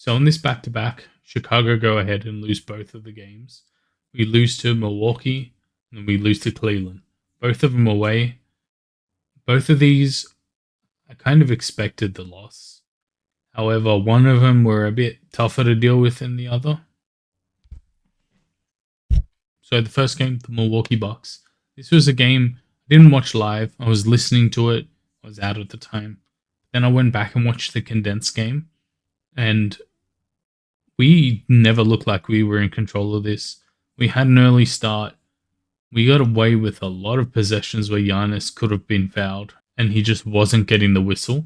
So in this back-to-back, Chicago go ahead and lose both of the games. We lose to Milwaukee, and then we lose to Cleveland. Both of them away. Both of these, I kind of expected the loss. However, one of them were a bit tougher to deal with than the other. So the first game, the Milwaukee Bucks. This was a game I didn't watch live. I was listening to it. I was out at the time. Then I went back and watched the condensed game. And we never looked like we were in control of this. We had an early start. We got away with a lot of possessions where Giannis could have been fouled, and he just wasn't getting the whistle.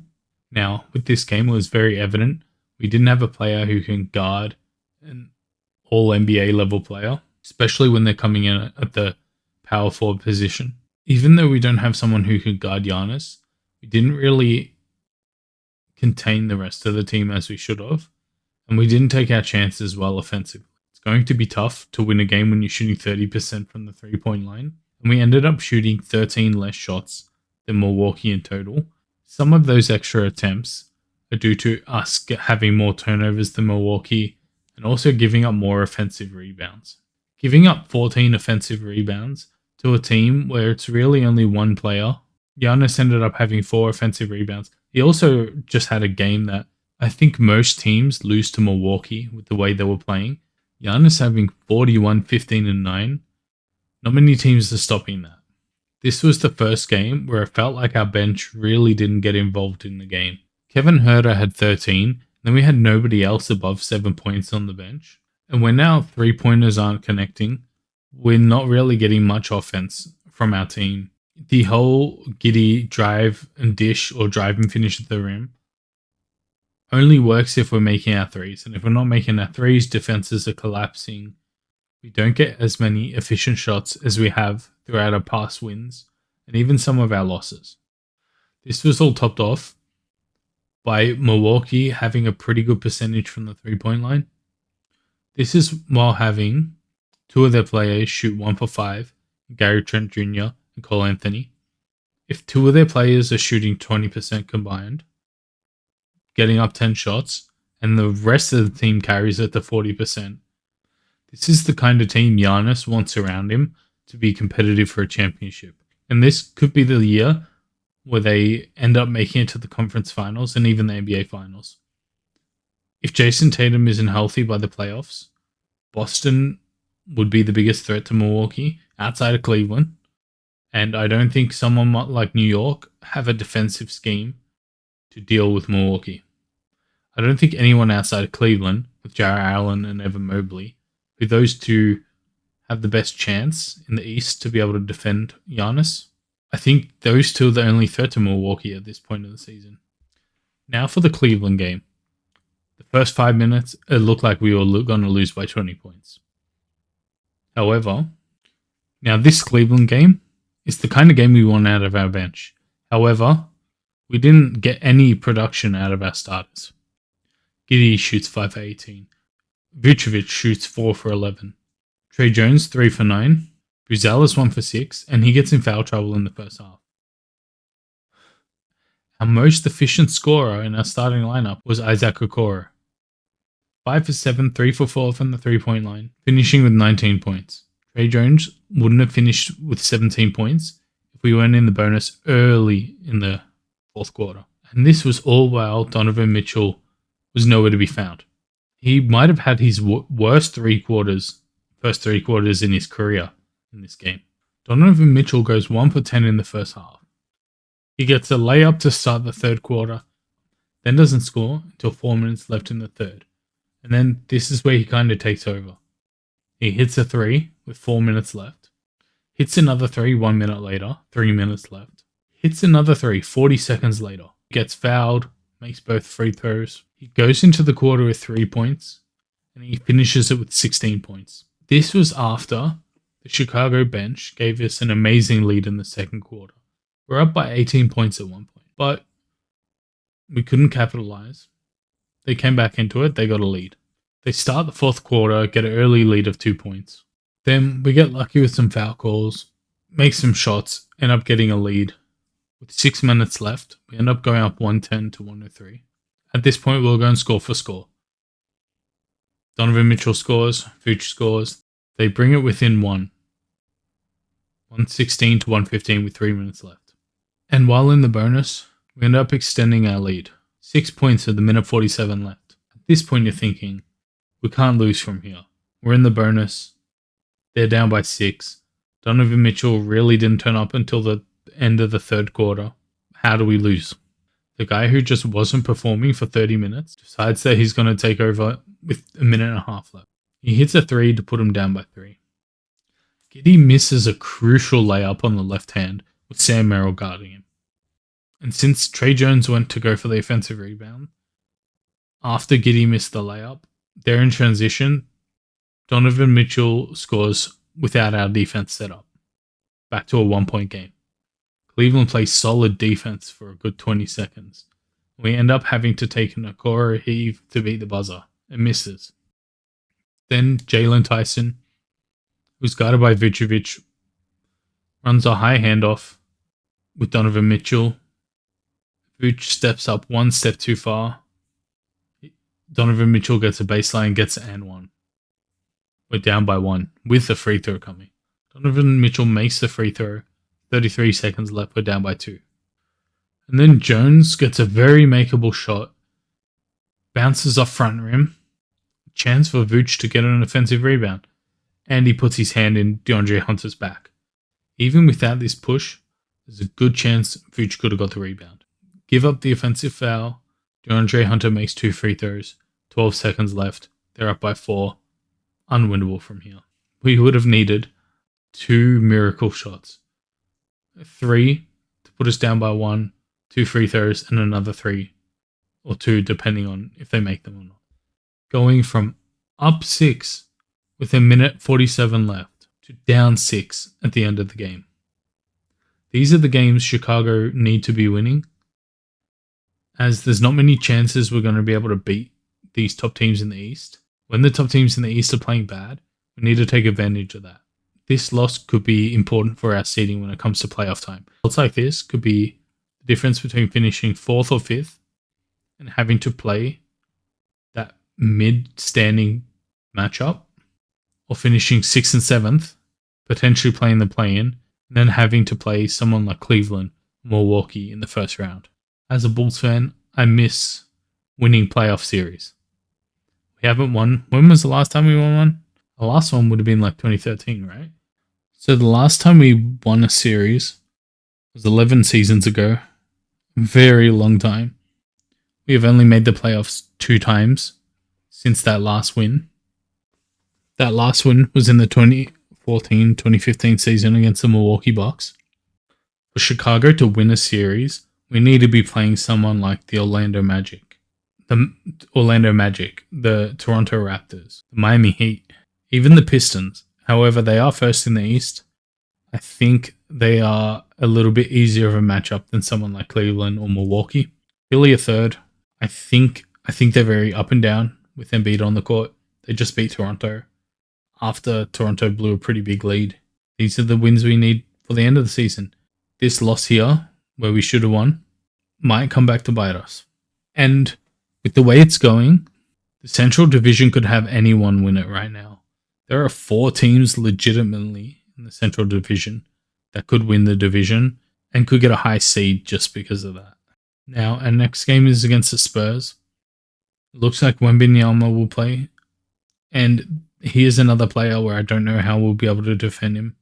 Now, with this game, it was very evident we didn't have a player who can guard an all NBA level player, especially when they're coming in at the power forward position. Even though we don't have someone who can guard Giannis, we didn't really contain the rest of the team as we should have, and we didn't take our chances well offensively. It's going to be tough to win a game when you're shooting 30% from the three-point line, and we ended up shooting 13 less shots than Milwaukee in total. Some of those extra attempts are due to us having more turnovers than Milwaukee and also giving up more offensive rebounds. Giving up 14 offensive rebounds to a team where it's really only one player. Giannis ended up having 4 offensive rebounds. He also just had a game that I think most teams lose to Milwaukee with the way they were playing. Giannis having 41, 15, and 9. Not many teams are stopping that. This was the first game where it felt like our bench really didn't get involved in the game. Kevin Huerter had 13, then we had nobody else above 7 points on the bench. And when our three-pointers aren't connecting, we're not really getting much offense from our team. The whole giddy drive and dish or drive and finish at the rim only works if we're making our threes. And if we're not making our threes, defenses are collapsing. We don't get as many efficient shots as we have throughout our past wins and even some of our losses. This was all topped off by Milwaukee having a pretty good percentage from the three-point line. This is while having 2 of their players shoot 1 for 5, Gary Trent Jr. and Cole Anthony. If 2 of their players are shooting 20% combined, getting up 10 shots, and the rest of the team carries it to 40%, this is the kind of team Giannis wants around him to be competitive for a championship. And this could be the year where they end up making it to the conference finals and even the NBA finals. If Jason Tatum isn't healthy by the playoffs, Boston would be the biggest threat to Milwaukee outside of Cleveland. And I don't think someone like New York have a defensive scheme to deal with Milwaukee. I don't think anyone outside of Cleveland, with Jarrett Allen and Evan Mobley, who those two have the best chance in the East to be able to defend Giannis. I think those 2 are the only threat to Milwaukee at this point of the season. Now for the Cleveland game. The first 5 minutes, it looked like we were going to lose by 20 points. However, now this Cleveland game is the kind of game we want out of our bench. However, we didn't get any production out of our starters. Giddey shoots 5 for 18. Vucevic shoots 4 for 11. Trey Jones 3 for 9. Buzelis 1 for 6, and he gets in foul trouble in the first half. Our most efficient scorer in our starting lineup was Isaac Okoro. 5 for 7, 3 for 4 from the three-point line, finishing with 19 points. Trey Jones wouldn't have finished with 17 points if we went in the bonus early in the fourth quarter. And this was all while Donovan Mitchell was nowhere to be found. He might have had his worst first three quarters in his career in this game. Donovan Mitchell goes 1 for 10 in the first half. He gets a layup to start the third quarter, then doesn't score until 4 minutes left in the third. And then this is where he kind of takes over. He hits a 3 with 4 minutes left. Hits another 3 1 minute later, 3 minutes left. Hits another 3 40 seconds later. Gets fouled, makes both free throws. He goes into the quarter with 3 points, and he finishes it with 16 points. This was after the Chicago bench gave us an amazing lead in the second quarter. We're up by 18 points at one point, but we couldn't capitalize. They came back into it, they got a lead. They start the fourth quarter, get an early lead of 2 points. Then we get lucky with some foul calls, make some shots, end up getting a lead. With 6 minutes left, we end up going up 110 to 103. At this point, we'll go and score for score. Donovan Mitchell scores, Vooch scores. They bring it within 116 to 115 with 3 minutes left. And while in the bonus, we end up extending our lead. 6 points at the minute 47 left. At this point, you're thinking, we can't lose from here. We're in the bonus. They're down by 6. Donovan Mitchell really didn't turn up until the end of the third quarter. How do we lose? The guy who just wasn't performing for 30 minutes decides that he's going to take over with a minute and a half left. He hits a 3 to put him down by 3. Giddey misses a crucial layup on the left hand with Sam Merrill guarding him. And since Tre Jones went to go for the offensive rebound, after Giddey missed the layup, they're in transition. Donovan Mitchell scores without our defense set up. Back to a 1-point game. Cleveland plays solid defense for a good 20 seconds. We end up having to take an Okoro heave to beat the buzzer. It misses. Then Jalen Tyson, who's guarded by Vucevic, runs a high handoff with Donovan Mitchell. Vooch steps up one step too far. Donovan Mitchell gets a baseline, gets an 1. We're down by 1 with the free throw coming. Donovan Mitchell makes the free throw. 33 seconds left, we're down by 2. And then Jones gets a very makeable shot. Bounces off front rim. Chance for Vooch to get an offensive rebound. And he puts his hand in DeAndre Hunter's back. Even without this push, there's a good chance Vooch could have got the rebound. Give up the offensive foul. DeAndre Hunter makes 2 free throws. 12 seconds left. They're up by 4. Unwinnable from here. We would have needed 2 miracle shots. 3 to put us down by 1, 2 free throws, and another 3 or 2 depending on if they make them or not. Going from up 6 with a minute 47 left to down 6 at the end of the game. These are the games Chicago need to be winning, as there's not many chances we're going to be able to beat these top teams in the East. When the top teams in the East are playing bad, we need to take advantage of that. This loss could be important for our seeding when it comes to playoff time. Results like this could be the difference between finishing 4th or 5th and having to play that mid-standing matchup, or finishing 6th and 7th, potentially playing the play-in, and then having to play someone like Cleveland, Milwaukee in the first round. As a Bulls fan, I miss winning playoff series. We haven't won. When was the last time we won one? The last one would have been like 2013, right? So the last time we won a series was 11 seasons ago. Very long time. We have only made the playoffs 2 times since that last win. That last win was in the 2014-2015 season against the Milwaukee Bucks. For Chicago to win a series, we need to be playing someone like the Orlando Magic, the Toronto Raptors, the Miami Heat, even the Pistons. However, they are first in the East. I think they are a little bit easier of a matchup than someone like Cleveland or Milwaukee. Philly are third. I think they're very up and down with Embiid on the court. They just beat Toronto after Toronto blew a pretty big lead. These are the wins we need for the end of the season. This loss here, where we should have won, might come back to bite us. And with the way it's going, the Central Division could have anyone win it right now. There are 4 teams legitimately in the Central Division that could win the division and could get a high seed just because of that. Now, our next game is against the Spurs. It looks like Wembanyama will play, and he is another player where I don't know how we'll be able to defend him.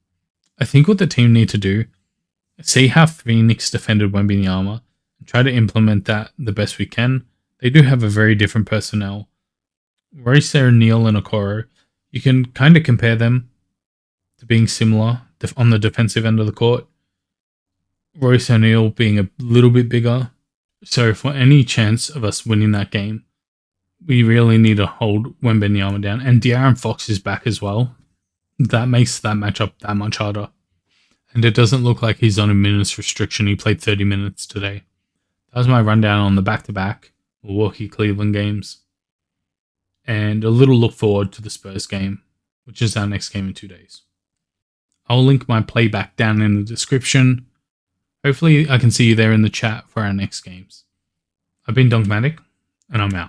I think what the team need to do is see how Phoenix defended Wembanyama and try to implement that the best we can. They do have a very different personnel. Royce O'Neal and Okoro, you can kind of compare them to being similar on the defensive end of the court. Royce O'Neal being a little bit bigger. So for any chance of us winning that game, we really need to hold Wembanyama down. And De'Aaron Fox is back as well. That makes that matchup that much harder. And it doesn't look like he's on a minutes restriction. He played 30 minutes today. That was my rundown on the back-to-back Milwaukee-Cleveland games. And a little look forward to the Spurs game, which is our next game in 2 days. I'll link my playback down in the description. Hopefully I can see you there in the chat for our next games. I've been Dogmatic, and I'm out.